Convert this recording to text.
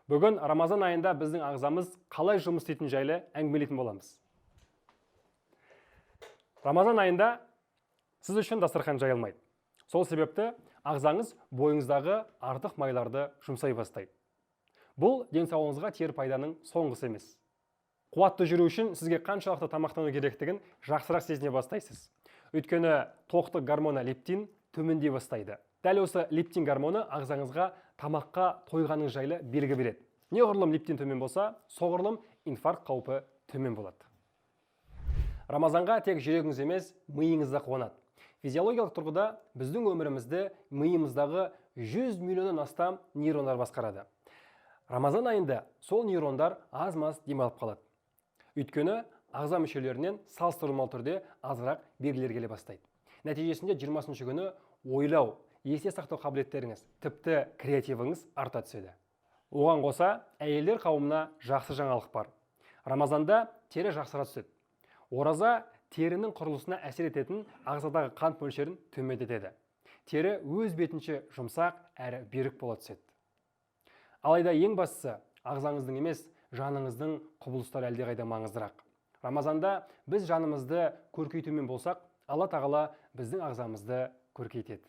Бүгін Рамазан айында біздің ағзамыз қалай жұмыс істейтін жайлы әңгімелейтін боламыз. Рамазан айында сіз үшін дастархан жайылмайды. Сол себепті ағзаңыз бойыңыздағы артық майларды жұмсай бастайды. Бұл денсаулығыңызға тиер пайданың соңғысы емес. Қуатты жүру үшін сізге қаншалықты тамақтану керектігін жақсырақ сезіне бастайсыз. Өйткені тоқтық гормоны лептин төмендей бастайды. Дәл осы лептин гормоны ағзаңызға тамаққа тойғаныңыз жайлы белгі береді. Неғұрлым лептин төмен болса, соғұрлым инфаркт қаупі төмен болады. Рамазанға тек жүрегіңіз емес, миыңыз да қуанады. Физиологиялық тұрғыда біздің өмірімізді миымыздағы 100 миллионнан астам нейрондар басқарады. Рамазан айында сол нейрондар аз-маз демалып қалады. Өйткені ағза мүшелерінен салыстырмалы түрде азырақ белгілер келе бастайды. Нәтижесінде 20-шы күні ойлау, есте сақтау қабілеттеріңіз, тіпті креативіңіз арта түседі. Оған қоса, әйелдер қауымына жақсы жаңалық бар. Рамазанда тері жақсара түседі. Ораза терінің құрылысына әсер ететін ағзадағы қант мөлшерін төмендетеді. Тері өз бетінше жұмсақ әрі берік бола түседі. Алайда ең бастысы, ағзаңыздың емес, жаныңыздың құбылыстары әлдеқайда маңыздырақ. Рамазанда біз жанымызды көркейтумен болсақ, Алла тағала біздің ағзамызды көркейтеді.